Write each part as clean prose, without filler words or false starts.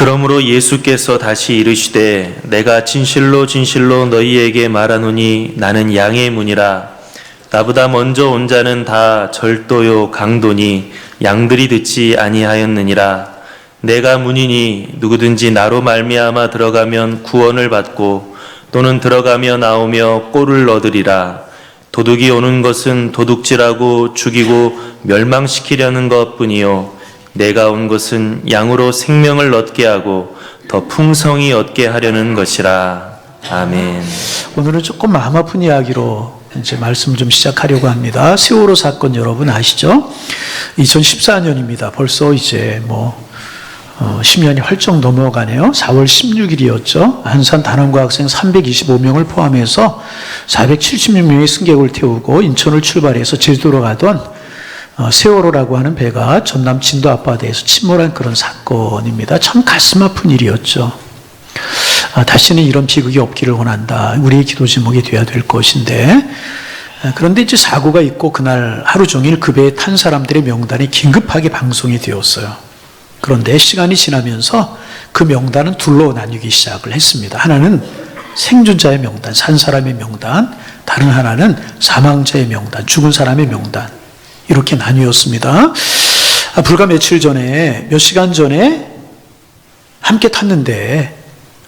그러므로 예수께서 다시 이르시되 내가 진실로 진실로 너희에게 말하노니 나는 양의 문이라. 나보다 먼저 온 자는 다 절도요 강도니 양들이 듣지 아니하였느니라. 내가 문이니 누구든지 나로 말미암아 들어가면 구원을 받고 또는 들어가며 나오며 꼴을 얻으리라. 도둑이 오는 것은 도둑질하고 죽이고 멸망시키려는 것뿐이요 내가 온 것은 양으로 생명을 얻게 하고 더 풍성히 얻게 하려는 것이라. 아멘. 오늘은 조금 마음 아픈 이야기로 이제 말씀 좀 시작하려고 합니다. 세월호 사건 여러분 아시죠? 2014년입니다. 벌써 이제 10년이 훌쩍 넘어가네요. 4월 16일이었죠. 안산 단원고 학생 325명을 포함해서 476명의 승객을 태우고 인천을 출발해서 제주도로 가던 세월호라고 하는 배가 전남 진도 앞바다에서 침몰한 그런 사건입니다. 참 가슴 아픈 일이었죠. 다시는 이런 비극이 없기를 원한다. 우리의 기도 제목이 되어야 될 것인데, 그런데 이제 사고가 있고 그날 하루 종일 그 배에 탄 사람들의 명단이 긴급하게 방송이 되었어요. 그런데 시간이 지나면서 그 명단은 둘로 나뉘기 시작을 했습니다. 하나는 생존자의 명단, 산 사람의 명단, 다른 하나는 사망자의 명단, 죽은 사람의 명단, 이렇게 나뉘었습니다. 불과 며칠 전에, 몇 시간 전에 함께 탔는데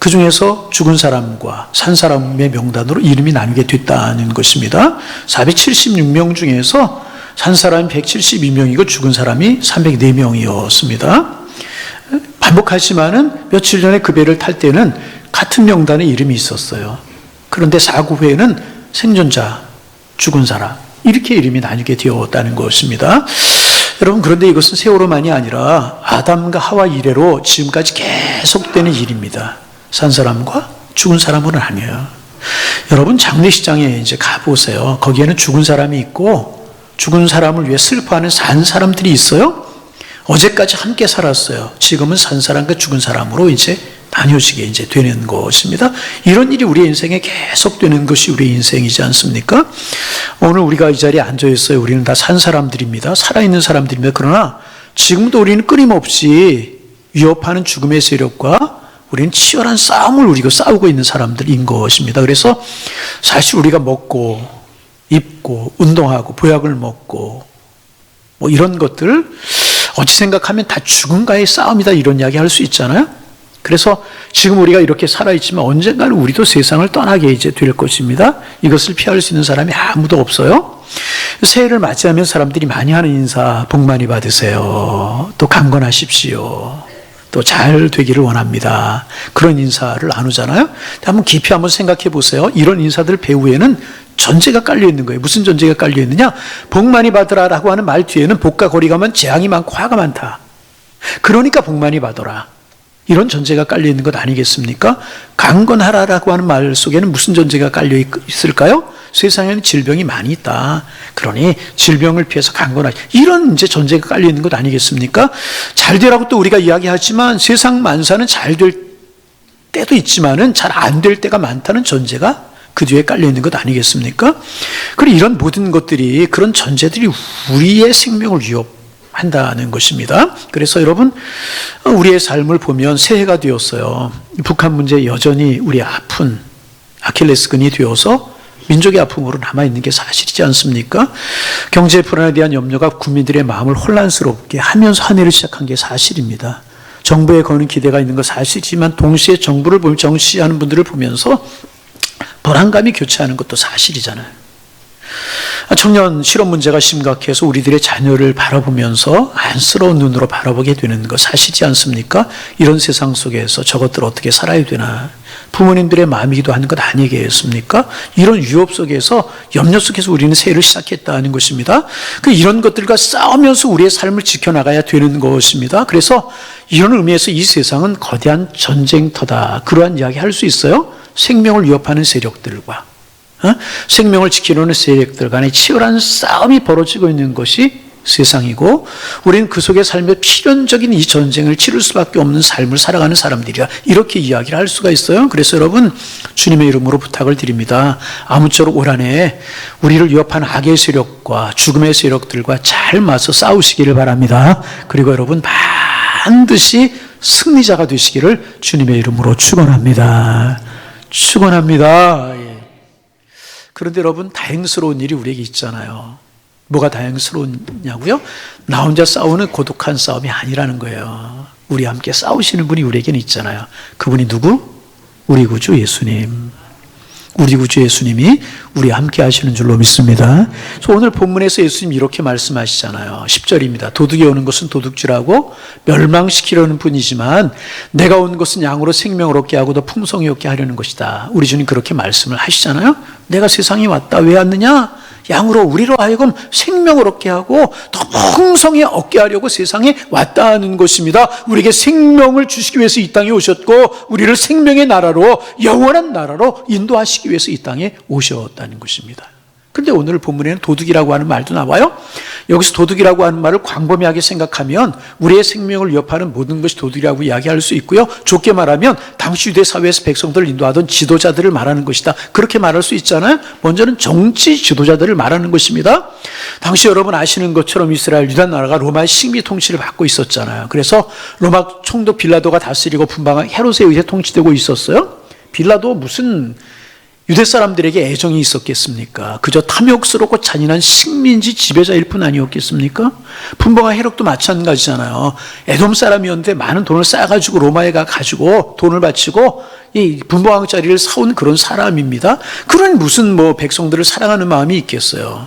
그 중에서 죽은 사람과 산 사람의 명단으로 이름이 나뉘게 됐다는 것입니다. 476명 중에서 산 사람이 172명이고 죽은 사람이 304명이었습니다. 반복하지만은 며칠 전에 그 배를 탈 때는 같은 명단에 이름이 있었어요. 그런데 사고 후에는 생존자, 죽은 사람, 이렇게 이름이 나뉘게 되었다는 것입니다. 여러분, 그런데 이것은 세월호만이 아니라 아담과 하와 이래로 지금까지 계속되는 일입니다. 산 사람과 죽은 사람은 아니에요. 여러분, 장례식장에 이제 가보세요. 거기에는 죽은 사람이 있고 죽은 사람을 위해 슬퍼하는 산 사람들이 있어요. 어제까지 함께 살았어요. 지금은 산 사람과 죽은 사람으로 이제 나뉘어지게 이제 되는 것입니다. 이런 일이 우리의 인생에 계속되는 것이 우리의 인생이지 않습니까? 오늘 우리가 이 자리에 앉아 있어요. 우리는 다 산 사람들입니다. 살아있는 사람들입니다. 그러나 지금도 우리는 끊임없이 위협하는 죽음의 세력과 우리는 치열한 싸움을 우리가 싸우고 있는 사람들인 것입니다. 그래서 사실 우리가 먹고 입고 운동하고 보약을 먹고 이런 것들 어찌 생각하면 다 죽음과의 싸움이다, 이런 이야기 할 수 있잖아요. 그래서 지금 우리가 이렇게 살아있지만 언젠가는 우리도 세상을 떠나게 이제 될 것입니다. 이것을 피할 수 있는 사람이 아무도 없어요. 새해를 맞이하면 사람들이 많이 하는 인사, 복 많이 받으세요. 또 강건하십시오. 또 잘 되기를 원합니다. 그런 인사를 나누잖아요. 한번 깊이 한번 생각해 보세요. 이런 인사들 배후에는 전제가 깔려 있는 거예요. 무슨 전제가 깔려 있느냐? 복 많이 받으라라고 하는 말 뒤에는 복과 거리가 많, 재앙이 많고 화가 많다. 그러니까 복 많이 받아라. 이런 전제가 깔려 있는 것 아니겠습니까? 강건하라라고 하는 말 속에는 무슨 전제가 깔려 있을까요? 세상에는 질병이 많이 있다. 그러니 질병을 피해서 강건하지. 이런 이제 전제가 깔려 있는 것 아니겠습니까? 잘 되라고 또 우리가 이야기하지만 세상 만사는 잘 될 때도 있지만은 잘 안 될 때가 많다는 전제가 그 뒤에 깔려 있는 것 아니겠습니까? 그리고 이런 모든 것들이, 그런 전제들이 우리의 생명을 위협한다는 것입니다. 그래서 여러분, 우리의 삶을 보면 새해가 되었어요. 북한 문제 여전히 우리 아픈 아킬레스건이 되어서 민족의 아픔으로 남아있는 게 사실이지 않습니까? 경제 불안에 대한 염려가 국민들의 마음을 혼란스럽게 하면서 한 해를 시작한 게 사실입니다. 정부에 거는 기대가 있는 건 사실이지만 동시에 정부를 보면 정치하는 분들을 보면서 불안감이 교차하는 것도 사실이잖아요. 청년 실업 문제가 심각해서 우리들의 자녀를 바라보면서 안쓰러운 눈으로 바라보게 되는 거 사실이지 않습니까? 이런 세상 속에서 저것들 어떻게 살아야 되나. 부모님들의 마음이기도 한 것 아니겠습니까? 이런 위협 속에서, 염려 속에서 우리는 새해를 시작했다는 것입니다. 이런 것들과 싸우면서 우리의 삶을 지켜나가야 되는 것입니다. 그래서 이런 의미에서 이 세상은 거대한 전쟁터다, 그러한 이야기 할 수 있어요. 생명을 위협하는 세력들과 생명을 지키려는 세력들 간의 치열한 싸움이 벌어지고 있는 것이 세상이고, 우리는 그 속에 살며 필연적인 이 전쟁을 치를 수밖에 없는 삶을 살아가는 사람들이라, 이렇게 이야기를 할 수가 있어요. 그래서 여러분, 주님의 이름으로 부탁을 드립니다. 아무쪼록 올 한해 우리를 위협하는 악의 세력과 죽음의 세력들과 잘 맞서 싸우시기를 바랍니다. 그리고 여러분, 반드시 승리자가 되시기를 주님의 이름으로 축원합니다. 축원합니다. 예. 그런데 여러분, 다행스러운 일이 우리에게 있잖아요. 뭐가 다행스러우냐고요? 나 혼자 싸우는 고독한 싸움이 아니라는 거예요. 우리 함께 싸우시는 분이 우리에게는 있잖아요. 그분이 누구? 우리 구주 예수님. 우리 구주 예수님이 우리와 함께 하시는 줄로 믿습니다. 그래서 오늘 본문에서 예수님이 이렇게 말씀하시잖아요. 10절입니다. 도둑이 오는 것은 도둑질하고 멸망시키려는 뿐이지만 내가 온 것은 양으로 생명을 얻게 하고 더 풍성히 얻게 하려는 것이다. 우리 주님 그렇게 말씀을 하시잖아요. 내가 세상에 왔다. 왜 왔느냐? 양으로 우리로 하여금 생명을 얻게 하고 더 풍성히 얻게 하려고 세상에 왔다는 것입니다. 우리에게 생명을 주시기 위해서 이 땅에 오셨고 우리를 생명의 나라로, 영원한 나라로 인도하시기 위해서 이 땅에 오셨다는 것입니다. 그런데 오늘 본문에는 도둑이라고 하는 말도 나와요. 여기서 도둑이라고 하는 말을 광범위하게 생각하면 우리의 생명을 위협하는 모든 것이 도둑이라고 이야기할 수 있고요. 좋게 말하면 당시 유대 사회에서 백성들을 인도하던 지도자들을 말하는 것이다. 그렇게 말할 수 있잖아요. 먼저는 정치 지도자들을 말하는 것입니다. 당시 여러분 아시는 것처럼 이스라엘 유다 나라가 로마의 식민 통치를 받고 있었잖아요. 그래서 로마 총독 빌라도가 다스리고 분방한 헤롯에 의해 통치되고 있었어요. 빌라도 무슨 유대 사람들에게 애정이 있었겠습니까? 그저 탐욕스럽고 잔인한 식민지 지배자일 뿐 아니었겠습니까? 분봉한 헤롯도 마찬가지잖아요. 에돔 사람이었는데 많은 돈을 쌓아가지고 로마에 가지고 돈을 바치고 이 분봉왕자리를 사온 그런 사람입니다. 그런 무슨 백성들을 사랑하는 마음이 있겠어요.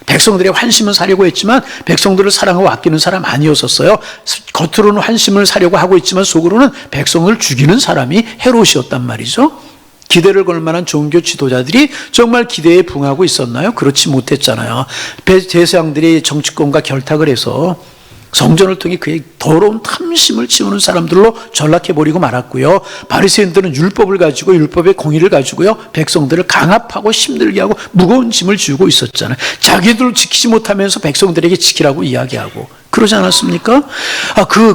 백성들의 환심은 사려고 했지만 백성들을 사랑하고 아끼는 사람 아니었었어요. 겉으로는 환심을 사려고 하고 있지만 속으로는 백성을 죽이는 사람이 헤롯이었단 말이죠. 기대를 걸 만한 종교 지도자들이 정말 기대에 부응하고 있었나요? 그렇지 못했잖아요. 제사장들이 정치권과 결탁을 해서 성전을 통해 그의 더러운 탐심을 치우는 사람들로 전락해버리고 말았고요. 바리새인들은 율법을 가지고 율법의 공의를 가지고요 백성들을 강압하고 힘들게 하고 무거운 짐을 지우고 있었잖아요. 자기들 지키지 못하면서 백성들에게 지키라고 이야기하고 그러지 않았습니까?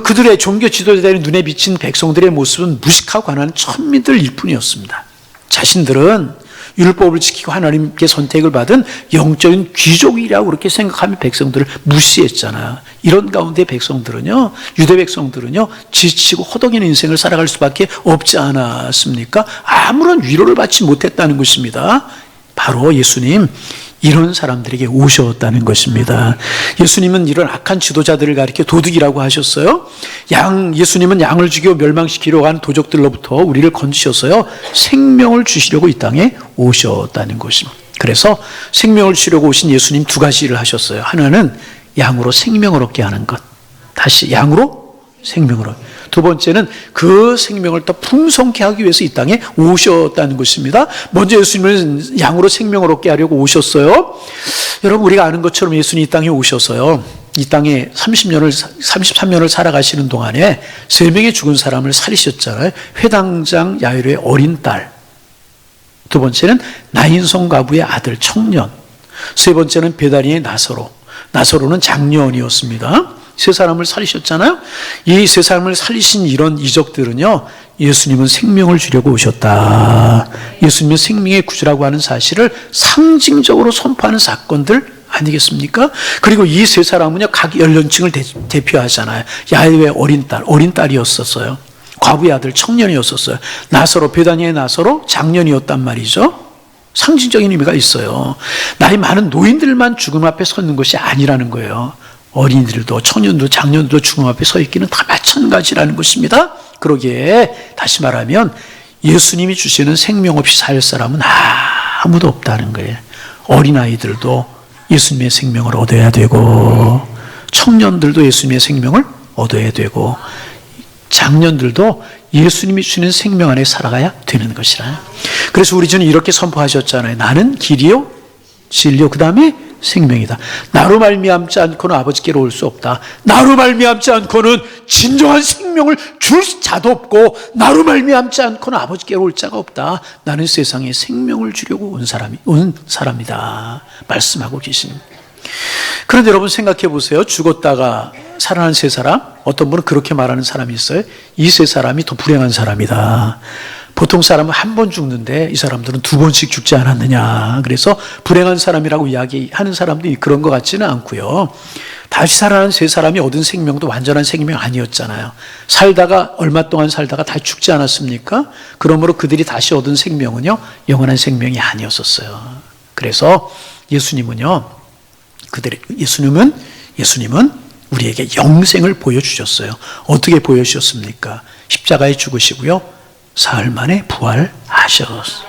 그들의 종교 지도자들의 눈에 비친 백성들의 모습은 무식하고 가난한 천민들일 뿐이었습니다. 자신들은 율법을 지키고 하나님께 선택을 받은 영적인 귀족이라고 그렇게 생각하며 백성들을 무시했잖아요. 이런 가운데 백성들은요, 유대 백성들은요, 지치고 허덕이는 인생을 살아갈 수밖에 없지 않았습니까? 아무런 위로를 받지 못했다는 것입니다. 바로 예수님, 이런 사람들에게 오셨다는 것입니다. 예수님은 이런 악한 지도자들을 가리켜 도둑이라고 하셨어요. 예수님은 양을 죽이고 멸망시키려고 하는 도적들로부터 우리를 건지셔서요 생명을 주시려고 이 땅에 오셨다는 것입니다. 그래서 생명을 주시려고 오신 예수님 두 가지를 하셨어요. 하나는 양으로 생명을 얻게 하는 것. 다시 양으로 생명을 얻게. 두 번째는 그 생명을 더 풍성케 하기 위해서 이 땅에 오셨다는 것입니다. 먼저 예수님은 양으로 생명을 얻게 하려고 오셨어요. 여러분 우리가 아는 것처럼 예수님이 이 땅에 오셔서요. 이 땅에 33년을 살아가시는 동안에 3명의 죽은 사람을 살리셨잖아요. 회당장 야이로의 어린 딸. 두 번째는 나인성 과부의 아들 청년. 세 번째는 베다니의 나사로. 나사로는 장년이었습니다. 세 사람을 살리셨잖아요. 이 세 사람을 살리신 이런 이적들은요, 예수님은 생명을 주려고 오셨다. 예수님은 생명의 구주라고 하는 사실을 상징적으로 선포하는 사건들 아니겠습니까? 그리고 이 세 사람은요, 각 연령층을 대표하잖아요. 야훼의 어린 딸이었었어요. 과부의 아들 청년이었었어요. 나사로, 베다니의 나사로 장년이었단 말이죠. 상징적인 의미가 있어요. 나이 많은 노인들만 죽음 앞에 섰는 것이 아니라는 거예요. 어린이들도 청년도 장년도 죽음 앞에 서 있기는 다 마찬가지라는 것입니다. 그러기에 다시 말하면 예수님이 주시는 생명 없이 살 사람은 아무도 없다는 거예요. 어린아이들도 예수님의 생명을 얻어야 되고 청년들도 예수님의 생명을 얻어야 되고 장년들도 예수님이 주시는 생명 안에 살아가야 되는 것이라. 그래서 우리 주는 이렇게 선포하셨잖아요. 나는 길이요 진리요 그 다음에 생명이다. 나로 말미암지 않고는 아버지께로 올 수 없다. 나로 말미암지 않고는 진정한 생명을 줄 자도 없고 나로 말미암지 않고는 아버지께로 올 자가 없다. 나는 세상에 생명을 주려고 온 사람이다. 말씀하고 계신. 그런데 여러분 생각해 보세요. 죽었다가 살아난 세 사람, 어떤 분은 그렇게 말하는 사람이 있어요. 이 세 사람이 더 불행한 사람이다. 보통 사람은 한 번 죽는데 이 사람들은 2번씩 죽지 않았느냐. 그래서 불행한 사람이라고 이야기하는 사람들이 그런 것 같지는 않고요. 다시 살아난 세 사람이 얻은 생명도 완전한 생명 아니었잖아요. 살다가 얼마 동안 살다가 다 죽지 않았습니까? 그러므로 그들이 다시 얻은 생명은요, 영원한 생명이 아니었었어요. 그래서 예수님은 우리에게 영생을 보여주셨어요. 어떻게 보여주셨습니까? 십자가에 죽으시고요, 사흘 만에 부활하셨어요.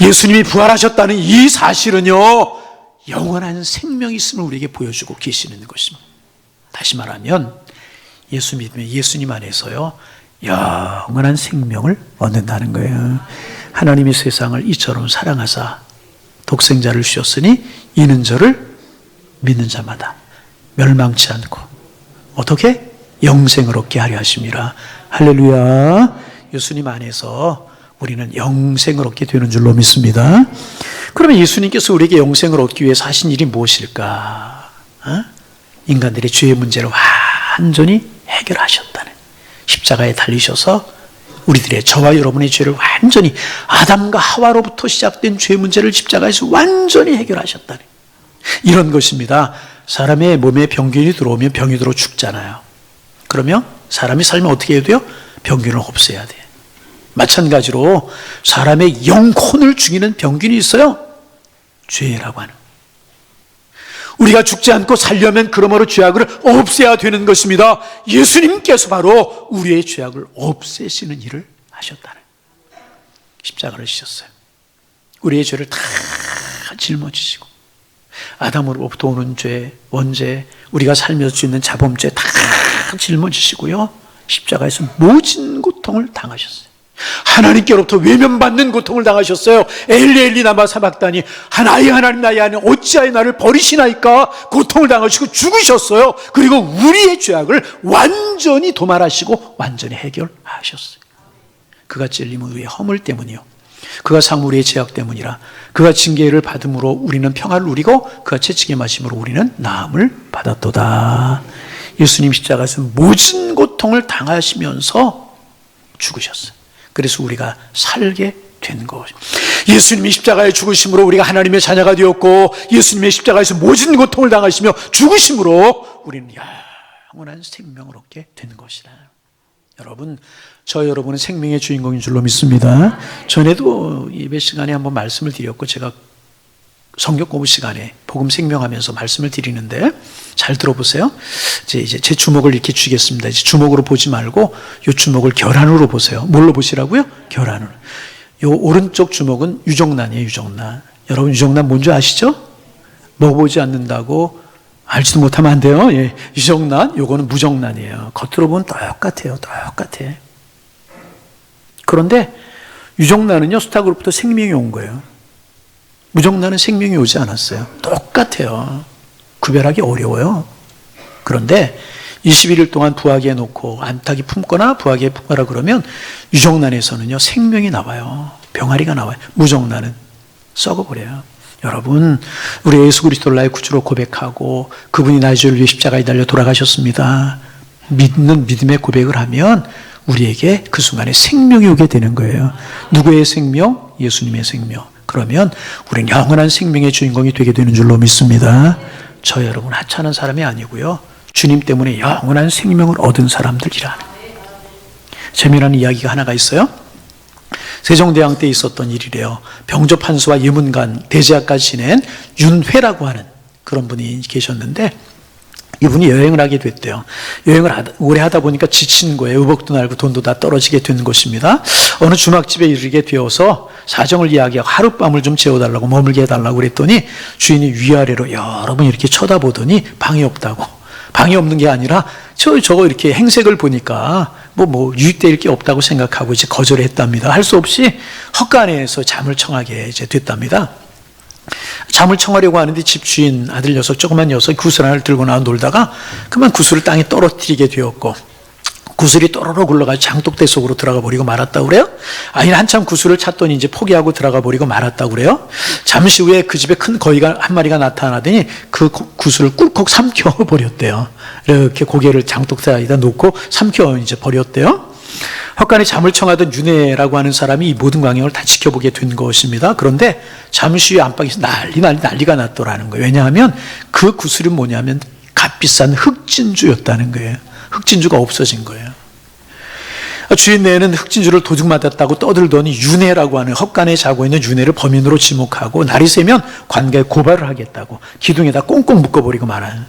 예수님이 부활하셨다는 이 사실은요, 영원한 생명이 있음을 우리에게 보여주고 계시는 것입니다. 다시 말하면 예수 믿으면 예수님 안에서요, 영원한 생명을 얻는다는 거예요. 하나님이 세상을 이처럼 사랑하사 독생자를 주셨으니 이는 저를 믿는 자마다 멸망치 않고 어떻게? 영생을 얻게 하려 하심이라. 할렐루야. 예수님 안에서 우리는 영생을 얻게 되는 줄로 믿습니다. 그러면 예수님께서 우리에게 영생을 얻기 위해서 하신 일이 무엇일까? 인간들의 죄의 문제를 완전히 해결하셨다는, 십자가에 달리셔서 우리들의, 저와 여러분의 죄를 완전히, 아담과 하와로부터 시작된 죄 문제를 십자가에서 완전히 해결하셨다는, 이런 것입니다. 사람의 몸에 병균이 들어오면 병이 들어 죽잖아요. 그러면 사람이 살면 어떻게 해야 돼요? 병균을 없애야 돼요. 마찬가지로 사람의 영혼을 죽이는 병균이 있어요. 죄라고 하는. 우리가 죽지 않고 살려면 그러므로 죄악을 없애야 되는 것입니다. 예수님께서 바로 우리의 죄악을 없애시는 일을 하셨다는, 십자가를 지셨어요. 우리의 죄를 다 짊어지시고, 아담으로부터 오는 죄, 원죄, 우리가 살면서 짓는 자범죄 다 짊어지시고요, 십자가에서 모진 고통을 당하셨어요. 하나님께로부터 외면받는 고통을 당하셨어요. 엘리 엘리 라마 사박다니, 나의 하나님 나의 하나님 어찌하여 나를 버리시나이까 고통을 당하시고 죽으셨어요. 그리고 우리의 죄악을 완전히 도말하시고 완전히 해결하셨어요. 그가 찔림은 우리의 허물 때문이요, 그가 상 우리의 죄악 때문이라. 그가 징계를 받음으로 우리는 평화를 누리고 그가 채찍에 맞음으로 우리는 나음을 받았도다. 예수님 십자가에서 모진 고통을 당하시면서 죽으셨어요. 그래서 우리가 살게 된 것입니다. 예수님이 십자가에 죽으심으로 우리가 하나님의 자녀가 되었고, 예수님의 십자가에서 모진 고통을 당하시며 죽으심으로 우리는 영원한 생명을 얻게 된 것이다. 여러분, 여러분은 생명의 주인공인 줄로 믿습니다. 전에도 예배 시간에 한번 말씀을 드렸고, 제가 성경 공부 시간에 복음 생명하면서 말씀을 드리는데 잘 들어보세요. 이제 제 주먹을 이렇게 쥐겠습니다. 이제 주먹으로 보지 말고 이 주먹을 결안으로 보세요. 뭘로 보시라고요? 결안으로. 이 오른쪽 주먹은 유정란이에요. 유정란. 여러분, 유정란 뭔지 아시죠? 먹어보지 않는다고 알지도 못하면 안 돼요. 예. 유정란, 요거는 무정란이에요. 겉으로 보면 똑같아요. 똑같아. 그런데 유정란은요, 수탉으로부터 생명이 온 거예요. 무정란은 생명이 오지 않았어요. 똑같아요. 구별하기 어려워요. 그런데 21일 동안 부화기에 놓고 암탉이 품거나 부화기에 품거나 그러면 유정란에서는요, 생명이 나와요. 병아리가 나와요. 무정란은 썩어버려요. 여러분, 우리 예수 그리스도를 나의 구주로 고백하고 그분이 나의 죄를 위해 십자가에 달려 돌아가셨습니다. 믿는 믿음의 고백을 하면 우리에게 그 순간에 생명이 오게 되는 거예요. 누구의 생명? 예수님의 생명. 그러면 우리는 영원한 생명의 주인공이 되게 되는 줄로 믿습니다. 저 여러분 하찮은 사람이 아니고요, 주님 때문에 영원한 생명을 얻은 사람들이라. 재미난 이야기가 하나가 있어요. 세종대왕 때 있었던 일이래요. 병조판수와 예문관, 대제학까지 지낸 윤회라고 하는 그런 분이 계셨는데, 이분이 여행을 하게 됐대요. 여행을 오래 하다 보니까 지친 거예요. 의복도 날고 돈도 다 떨어지게 된 것입니다. 어느 주막집에 이르게 되어서 사정을 이야기하고 하룻밤을 좀 재워달라고, 머물게 해달라고 그랬더니 주인이 위아래로 여러 번 이렇게 쳐다보더니 방이 없다고. 방이 없는 게 아니라 저거 이렇게 행색을 보니까 뭐 유익될 게 없다고 생각하고 이제 거절을 했답니다. 할 수 없이 헛간에서 잠을 청하게 이제 됐답니다. 잠을 청하려고 하는데 집주인 아들 녀석, 조그만 녀석이 구슬 하나를 들고 나와 놀다가 그만 구슬을 땅에 떨어뜨리게 되었고, 구슬이 또로로 굴러가서 장독대 속으로 들어가 버리고 말았다고 그래요. 아니, 한참 구슬을 찾더니 이제 포기하고 들어가 버리고 말았다고 그래요. 잠시 후에 그 집에 큰 거위가 한 마리가 나타나더니 그 구슬을 꿀꺽 삼켜 버렸대요. 이렇게 고개를 장독대에다 놓고 삼켜 이제 버렸대요. 헛간에 잠을 청하던 윤회라고 하는 사람이 이 모든 광경을 다 지켜보게 된 것입니다. 그런데 잠시 후에 안방에서 난리가 났더라는 거예요. 왜냐하면 그 구슬은 뭐냐면 값비싼 흑진주였다는 거예요. 흑진주가 없어진 거예요. 주인네는 흑진주를 도둑맞았다고 떠들더니 윤회라고 하는 헛간에 자고 있는 윤회를 범인으로 지목하고 날이 새면 관가에 고발을 하겠다고 기둥에다 꽁꽁 묶어버리고 말아요.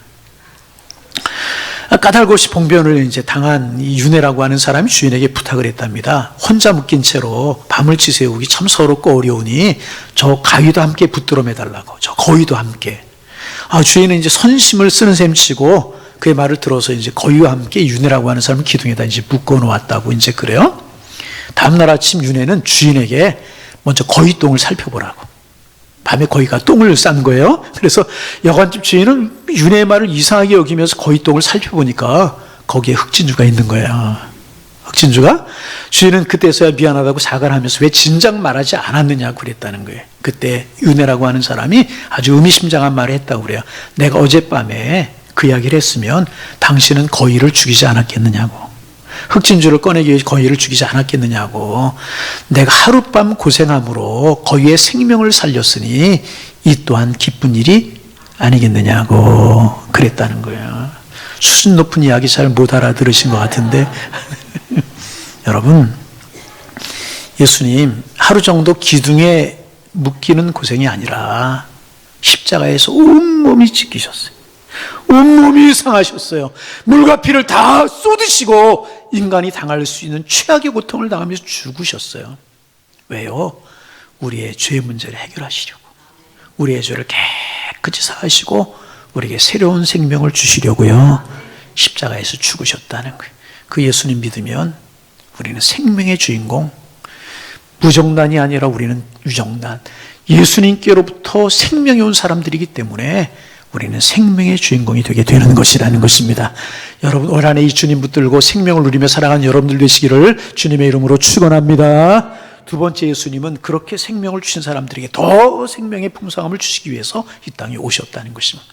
까닭 없이 봉변을 이제 당한 이 윤회라고 하는 사람이 주인에게 부탁을 했답니다. 혼자 묶인 채로 밤을 지새우기 참 서럽고 어려우니 저 가위도 함께 붙들어 매달라고, 저 거위도 함께. 주인은 이제 선심을 쓰는 셈치고 그의 말을 들어서 이제 거위와 함께 윤회라고 하는 사람을 기둥에다 이제 묶어 놓았다고 이제 그래요. 다음날 아침 윤회는 주인에게 먼저 거위똥을 살펴보라고. 밤에 거위가 똥을 싼 거예요. 그래서 여관집 주인은 윤회의 말을 이상하게 여기면서 거위똥을 살펴보니까 거기에 흑진주가 있는 거예요. 흑진주가? 주인은 그때서야 미안하다고 사과를 하면서 왜 진작 말하지 않았느냐고 그랬다는 거예요. 그때 윤회라고 하는 사람이 아주 의미심장한 말을 했다고 그래요. 내가 어젯밤에 그 이야기를 했으면 당신은 거위를 죽이지 않았겠느냐고. 흑진주를 꺼내기 위해 거위를 죽이지 않았겠느냐고. 내가 하룻밤 고생함으로 거위의 생명을 살렸으니 이 또한 기쁜 일이 아니겠느냐고 그랬다는 거예요. 수준 높은 이야기 잘 못 알아들으신 것 같은데 여러분, 예수님 하루 정도 기둥에 묶이는 고생이 아니라 십자가에서 온몸이 찢기셨어요. 온몸이 상하셨어요. 물과 피를 다 쏟으시고 인간이 당할 수 있는 최악의 고통을 당하면서 죽으셨어요. 왜요? 우리의 죄 문제를 해결하시려고. 우리의 죄를 깨끗이 사하시고 우리에게 새로운 생명을 주시려고요. 십자가에서 죽으셨다는 거예요. 그 예수님 믿으면 우리는 생명의 주인공, 무정란이 아니라 우리는 유정란, 예수님께로부터 생명이 온 사람들이기 때문에 우리는 생명의 주인공이 되게 되는 것이라는 것입니다. 여러분, 올 한 해 이 주님 붙들고 생명을 누리며 살아가는 여러분들 되시기를 주님의 이름으로 축원합니다. 두 번째, 예수님은 그렇게 생명을 주신 사람들에게 더 생명의 풍성함을 주시기 위해서 이 땅에 오셨다는 것입니다.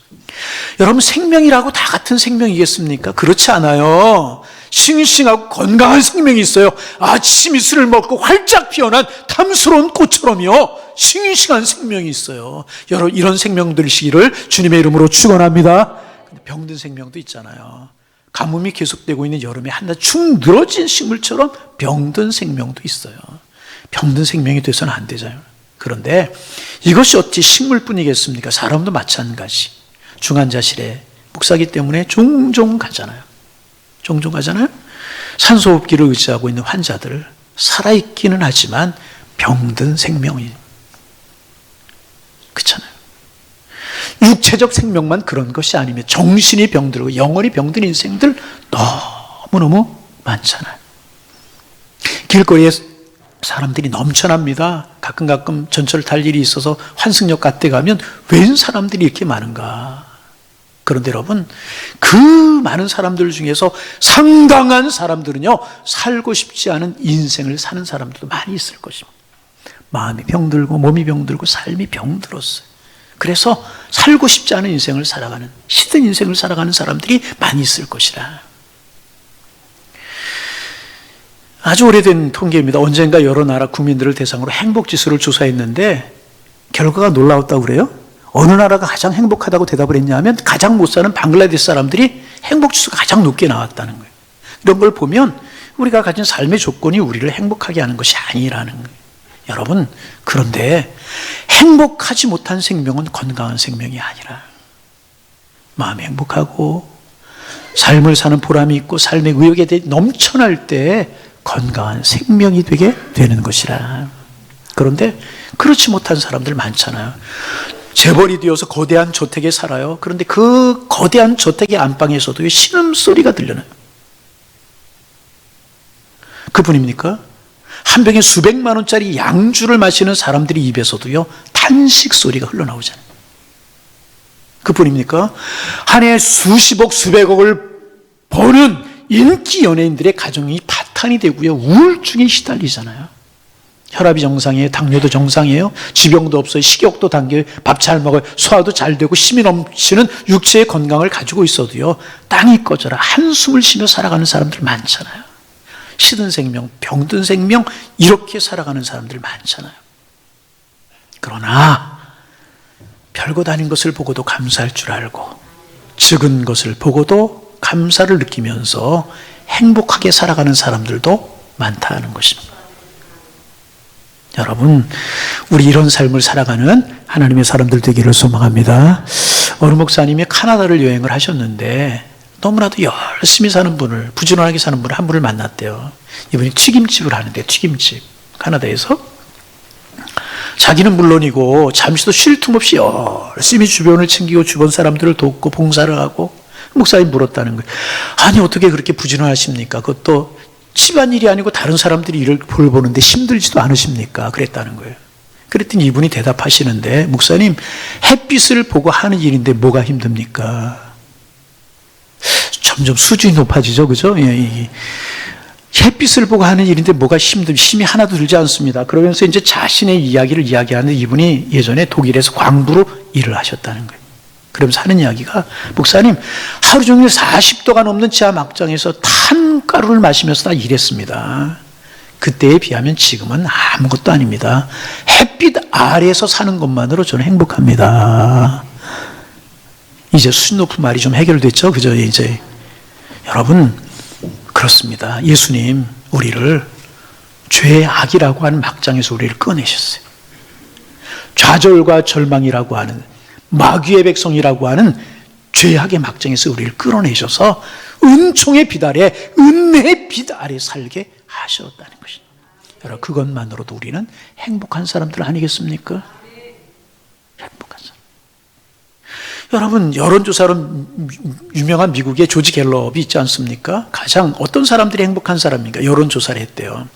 여러분, 생명이라고 다 같은 생명이겠습니까? 그렇지 않아요. 싱싱하고 건강한 생명이 있어요. 아침 이슬을 먹고 활짝 피어난 탐스러운 꽃처럼요, 싱싱한 생명이 있어요. 여러분, 이런 생명들이시기를 주님의 이름으로 축원합니다. 근데 병든 생명도 있잖아요. 가뭄이 계속되고 있는 여름에 한낮 축 늘어진 식물처럼 병든 생명도 있어요. 병든 생명이 돼서는 안 되잖아요. 그런데 이것이 어찌 식물뿐이겠습니까? 사람도 마찬가지. 중환자실에 목사기 때문에 종종 가잖아요. 종종 가잖아요. 산소호흡기를 의지하고 있는 환자들, 살아있기는 하지만 병든 생명이, 그렇잖아요. 육체적 생명만 그런 것이 아니면 정신이 병들고 영혼이 병든 인생들 너무너무 많잖아요. 길거리에 사람들이 넘쳐납니다. 가끔 전철을 탈 일이 있어서 환승역 같은 데 가면 웬 사람들이 이렇게 많은가. 그런데 여러분, 그 많은 사람들 중에서 상당한 사람들은요, 살고 싶지 않은 인생을 사는 사람들도 많이 있을 것입니다. 마음이 병들고 몸이 병들고 삶이 병들었어요. 그래서 살고 싶지 않은 인생을 살아가는, 시든 인생을 살아가는 사람들이 많이 있을 것이라. 아주 오래된 통계입니다. 언젠가 여러 나라 국민들을 대상으로 행복지수를 조사했는데 결과가 놀라웠다고 그래요. 어느 나라가 가장 행복하다고 대답을 했냐면 가장 못 사는 방글라데시 사람들이 행복지수가 가장 높게 나왔다는 거예요. 이런 걸 보면 우리가 가진 삶의 조건이 우리를 행복하게 하는 것이 아니라는 거예요. 여러분, 그런데 행복하지 못한 생명은 건강한 생명이 아니라, 마음이 행복하고 삶을 사는 보람이 있고 삶의 의욕에 넘쳐날 때 건강한 생명이 되게 되는 것이라. 그런데 그렇지 못한 사람들 많잖아요. 재벌이 되어서 거대한 저택에 살아요. 그런데 그 거대한 저택의 안방에서도 신음소리가 들려나요. 그뿐입니까? 한 병에 수백만 원짜리 양주를 마시는 사람들이 입에서도요, 탄식 소리가 흘러나오잖아요. 그뿐입니까? 한 해에 수십억, 수백억을 버는 인기 연예인들의 가정이 파탄이 되고요, 우울증에 시달리잖아요. 혈압이 정상이에요. 당뇨도 정상이에요. 지병도 없어요. 식욕도 당겨요. 밥 잘 먹어요. 소화도 잘 되고 힘이 넘치는 육체의 건강을 가지고 있어도요, 땅이 꺼져라 한숨을 쉬며 살아가는 사람들 많잖아요. 시든 생명, 병든 생명, 이렇게 살아가는 사람들 많잖아요. 그러나 별것 아닌 것을 보고도 감사할 줄 알고 적은 것을 보고도 감사를 느끼면서 행복하게 살아가는 사람들도 많다는 것입니다. 여러분, 우리 이런 삶을 살아가는 하나님의 사람들 되기를 소망합니다. 어느 목사님이 카나다를 여행을 하셨는데 너무나도 열심히 사는 분을, 부지런하게 사는 분을 한 분을 만났대요. 이분이 튀김집을 하는데, 튀김집, 카나다에서. 자기는 물론이고 잠시도 쉴 틈 없이 열심히 주변을 챙기고 주변 사람들을 돕고 봉사를 하고. 목사님 물었다는 거예요. 아니 어떻게 그렇게 부지런하십니까? 그것도 집안일이 아니고 다른 사람들이 일을 보는데 힘들지도 않으십니까? 그랬다는 거예요. 그랬더니 이분이 대답하시는데, 목사님, 햇빛을 보고 하는 일인데 뭐가 힘듭니까? 점점 수준이 높아지죠, 그죠? 예, 햇빛을 보고 하는 일인데 뭐가 힘이 하나도 들지 않습니다. 그러면서 이제 자신의 이야기를 이야기하는데, 이분이 예전에 독일에서 광부로 일을 하셨다는 거예요. 그러면서 하는 이야기가, 목사님, 하루 종일 40도가 넘는 지하 막장에서 탄가루를 마시면서 다 일했습니다. 그때에 비하면 지금은 아무것도 아닙니다. 햇빛 아래에서 사는 것만으로 저는 행복합니다. 이제 수준 높은 말이 좀 해결됐죠? 그죠? 이제. 여러분, 그렇습니다. 예수님, 우리를 죄의 악이라고 하는 막장에서 우리를 꺼내셨어요. 좌절과 절망이라고 하는, 마귀의 백성이라고 하는 죄악의 막장에서 우리를 끌어내셔서 은총의 빛 아래, 은혜의 빛 아래 살게 하셨다는 것입니다. 여러분, 그것만으로도 우리는 행복한 사람들 아니겠습니까? 행복한 사람. 여러분, 여론조사로 유명한 미국의 조지 갤럽이 있지 않습니까? 가장 어떤 사람들이 행복한 사람입니까? 여론조사를 했대요.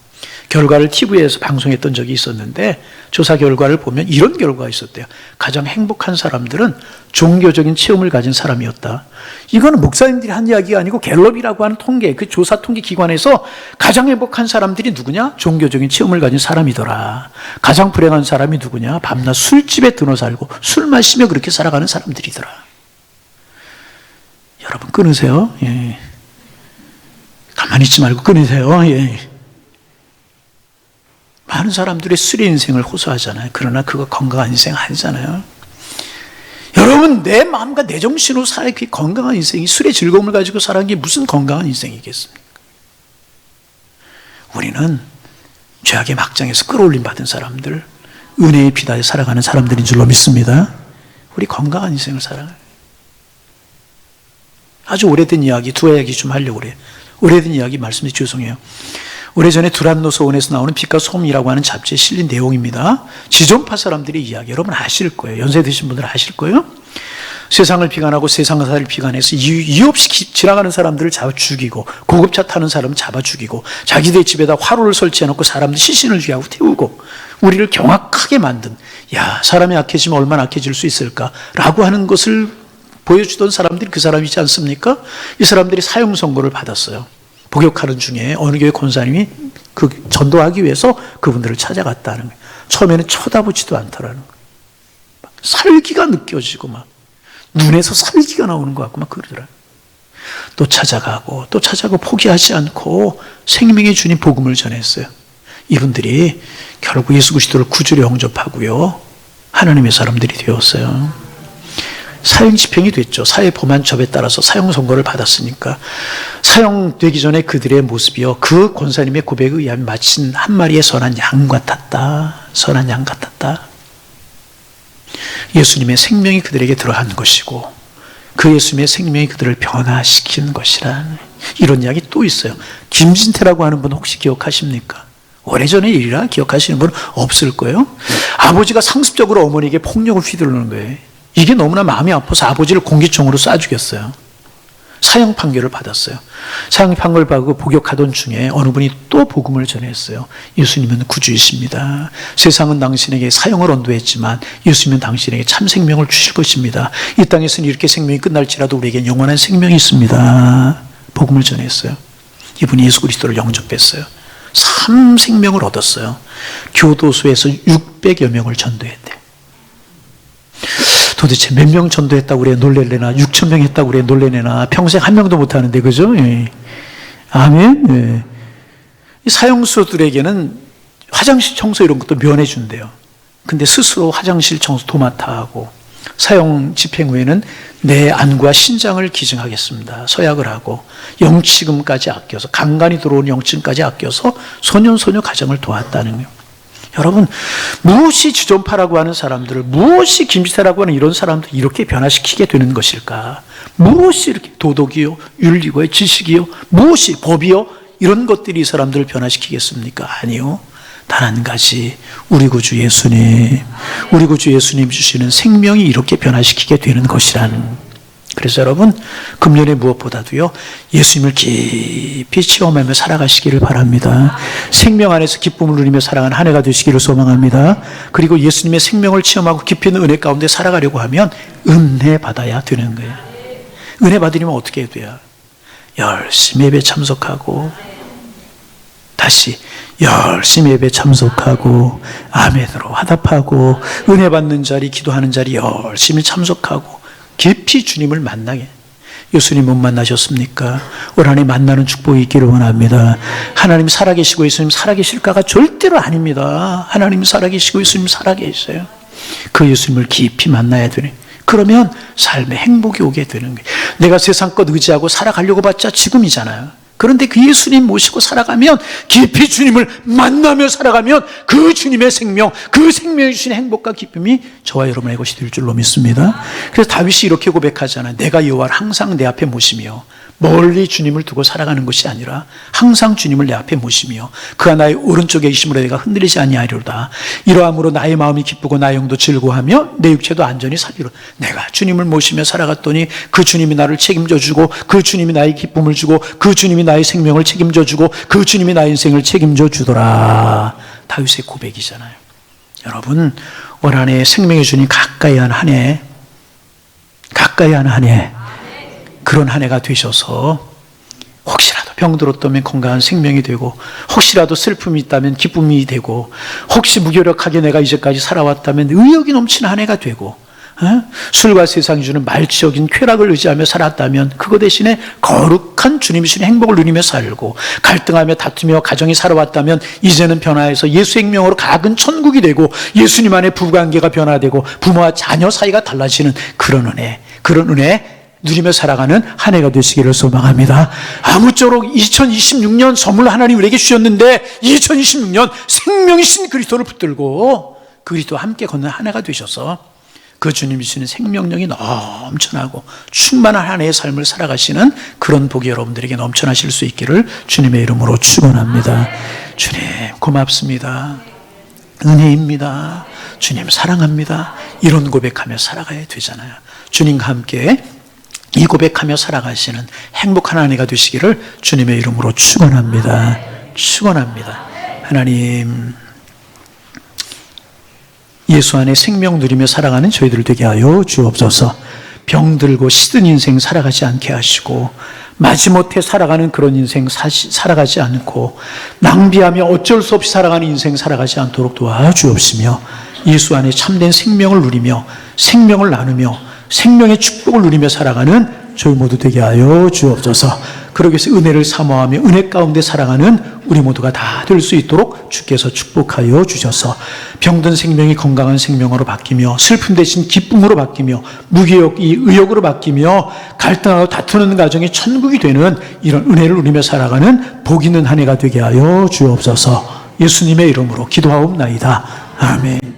결과를 TV에서 방송했던 적이 있었는데, 조사 결과를 보면 이런 결과가 있었대요. 가장 행복한 사람들은 종교적인 체험을 가진 사람이었다. 이거는 목사님들이 한 이야기가 아니고 갤럽이라고 하는 통계, 그 조사 통계 기관에서 가장 행복한 사람들이 누구냐? 종교적인 체험을 가진 사람이더라. 가장 불행한 사람이 누구냐? 밤낮 술집에 드너 살고 술 마시며 그렇게 살아가는 사람들이더라. 여러분, 끊으세요. 예. 가만히 있지 말고 끊으세요. 예. 많은 사람들이 술의 인생을 호소하잖아요. 그러나 그거 건강한 인생 아니잖아요. 여러분, 내 마음과 내 정신으로 살아야 그 건강한 인생이, 술의 즐거움을 가지고 살아가는 게 무슨 건강한 인생이겠습니까? 우리는 죄악의 막장에서 끌어올림 받은 사람들, 은혜의 빛 아래 살아가는 사람들인 줄로 믿습니다. 우리 건강한 인생을 살아가요. 아주 오래된 이야기, 두 이야기 좀 하려고 그래요. 오래된 이야기 말씀드리 죄송해요. 오래전에 두란노 소원에서 나오는 빛과 소음이라고 하는 잡지에 실린 내용입니다. 지존파 사람들의 이야기, 여러분 아실 거예요. 연세 드신 분들은 아실 거예요. 세상을 비관하고 세상사를 비관해서 이유 없이 지나가는 사람들을 잡아 죽이고, 고급차 타는 사람을 잡아 죽이고, 자기들 집에다 화로를 설치해놓고 사람들 시신을 쥐하고 태우고, 우리를 경악하게 만든, 야, 사람이 악해지면 얼마나 악해질 수 있을까라고 하는 것을 보여주던 사람들이 그 사람이지 않습니까? 이 사람들이 사형 선고를 받았어요. 복역하는 중에 어느 교회 권사님이 그 전도하기 위해서 그분들을 찾아갔다는 거예요. 처음에는 쳐다보지도 않더라는 거예요. 살기가 느껴지고 막 눈에서 살기가 나오는 것 같고 막 그러더라고요. 또 찾아가고 또 찾아가고 포기하지 않고 생명의 주님 복음을 전했어요. 이분들이 결국 예수 그리스도를 구주로 영접하고요, 하나님의 사람들이 되었어요. 사형 집행이 됐죠. 사회 범한 접에 따라서 사형 선고를 받았으니까. 사형되기 전에 그들의 모습이요, 그 권사님의 고백에 의하면 마치 한 마리의 선한 양 같았다. 선한 양 같았다. 예수님의 생명이 그들에게 들어간 것이고, 그 예수님의 생명이 그들을 변화시킨 것이란, 이런 이야기 또 있어요. 김진태라고 하는 분 혹시 기억하십니까? 오래전의 일이라 기억하시는 분은 없을 거예요. 아버지가 상습적으로 어머니에게 폭력을 휘두르는 거예요. 이게 너무나 마음이 아파서 아버지를 공기총으로 쏴 죽였어요. 사형 판결을 받았어요. 사형 판결을 받고 복역하던 중에 어느 분이 또 복음을 전했어요. 예수님은 구주이십니다. 세상은 당신에게 사형을 언도했지만 예수님은 당신에게 참 생명을 주실 것입니다. 이 땅에서는 이렇게 생명이 끝날지라도 우리에겐 영원한 생명이 있습니다. 복음을 전했어요. 이분이 예수 그리스도를 영접했어요. 참 생명을 얻었어요. 교도소에서 600여 명을 전도했대요. 도대체 몇 명 전도했다고 그래 놀래려나, 6천 명 했다고 그래 놀래려나, 평생 한 명도 못 하는데, 그죠? 예. 아멘. 예. 이 사형수들에게는 화장실 청소 이런 것도 면해준대요. 근데 스스로 화장실 청소 도맡아 하고, 사형 집행 후에는 내 안과 신장을 기증하겠습니다. 서약을 하고 영치금까지 아껴서 강간이 들어온 영치금까지 아껴서 소년소녀 가정을 도왔다는 거예요. 여러분, 무엇이 주존파라고 하는 사람들을, 무엇이 김지태라고 하는 이런 사람들을 이렇게 변화시키게 되는 것일까? 무엇이 이렇게 도덕이요, 윤리고요, 지식이요, 무엇이 법이요, 이런 것들이 이 사람들을 변화시키겠습니까? 아니요. 단 한 가지, 우리 구주 예수님, 우리 구주 예수님 주시는 생명이 이렇게 변화시키게 되는 것이라는. 그래서 여러분, 금년에 무엇보다도요, 예수님을 깊이 체험하며 살아가시기를 바랍니다. 생명 안에서 기쁨을 누리며 살아가는 한 해가 되시기를 소망합니다. 그리고 예수님의 생명을 체험하고 깊이 있는 은혜 가운데 살아가려고 하면 은혜 받아야 되는 거예요. 은혜 받으려면 어떻게 해야 돼요? 열심히 예배 참석하고, 다시 열심히 예배 참석하고, 아멘으로 화답하고, 은혜 받는 자리, 기도하는 자리 열심히 참석하고, 깊이 주님을 만나게. 예수님 못 만나셨습니까? 올 한 해 만나는 축복이 있기를 원합니다. 하나님 살아계시고 예수님 살아계실까가 절대로 아닙니다. 하나님 살아계시고 예수님 살아계셔요. 그 예수님을 깊이 만나야 되네. 그러면 삶에 행복이 오게 되는 거예요. 내가 세상 것 의지하고 살아가려고 봤자 지금이잖아요. 그런데 그 예수님 모시고 살아가면, 깊이 주님을 만나며 살아가면 그 주님의 생명, 그 생명이 주시는 행복과 기쁨이 저와 여러분의 것이 될 줄로 믿습니다. 그래서 다윗이 이렇게 고백하잖아요. 내가 여호와를 항상 내 앞에 모시며, 멀리 주님을 두고 살아가는 것이 아니라 항상 주님을 내 앞에 모시며 그가 나의 오른쪽에 계심으로 내가 흔들리지 아니하리로다. 이러함으로 나의 마음이 기쁘고 나의 영도 즐거워하며 내 육체도 안전히 살리로. 내가 주님을 모시며 살아갔더니 그 주님이 나를 책임져 주고, 그 주님이 나의 기쁨을 주고, 그 주님이 나의 생명을 책임져 주고, 그 주님이 나의 인생을 책임져 주더라. 다윗의 고백이잖아요. 여러분, 올 한 해 생명의 주님 가까이 한 한 해, 가까이 한 한 해, 그런 한 해가 되셔서 혹시라도 병들었다면 건강한 생명이 되고, 혹시라도 슬픔이 있다면 기쁨이 되고, 혹시 무기력하게 내가 이제까지 살아왔다면 의욕이 넘치는 한 해가 되고, 술과 세상이 주는 말치적인 쾌락을 의지하며 살았다면 그거 대신에 거룩한 주님이 주는 행복을 누리며 살고, 갈등하며 다투며 가정이 살아왔다면 이제는 변화해서 예수 생명으로 작은 천국이 되고, 예수님 안에 부부관계가 변화되고 부모와 자녀 사이가 달라지는 그런 은혜 누리며 살아가는 한 해가 되시기를 소망합니다. 아무쪼록 2026년 선물 하나님 우리에게 주셨는데, 2026년 생명이신 그리스도를 붙들고 그리스도와 함께 걷는 한 해가 되셔서 그 주님이 주시는 생명력이 넘쳐나고 충만한 한 해의 삶을 살아가시는 그런 복이 여러분들에게 넘쳐나실 수 있기를 주님의 이름으로 축원합니다. 주님 고맙습니다. 은혜입니다. 주님 사랑합니다. 이런 고백하며 살아가야 되잖아요. 주님과 함께 이 고백하며 살아가시는 행복한 한 해가 되시기를 주님의 이름으로 축원합니다. 축원합니다. 하나님, 예수 안에 생명 누리며 살아가는 저희들 되게 하여 주옵소서. 병들고 시든 인생 살아가지 않게 하시고, 마지못해 살아가는 그런 인생 살아가지 않고, 낭비하며 어쩔 수 없이 살아가는 인생 살아가지 않도록 도와주옵시며, 예수 안에 참된 생명을 누리며 생명을 나누며 생명의 축복을 누리며 살아가는 저희 모두 되게 하여 주옵소서. 그러기 위해서 은혜를 사모하며 은혜 가운데 살아가는 우리 모두가 다 될 수 있도록 주께서 축복하여 주셔서, 병든 생명이 건강한 생명으로 바뀌며, 슬픔 대신 기쁨으로 바뀌며, 무기력이 의욕으로 바뀌며, 갈등하고 다투는 가정이 천국이 되는 이런 은혜를 누리며 살아가는 복 있는 한 해가 되게 하여 주옵소서. 예수님의 이름으로 기도하옵나이다. 아멘.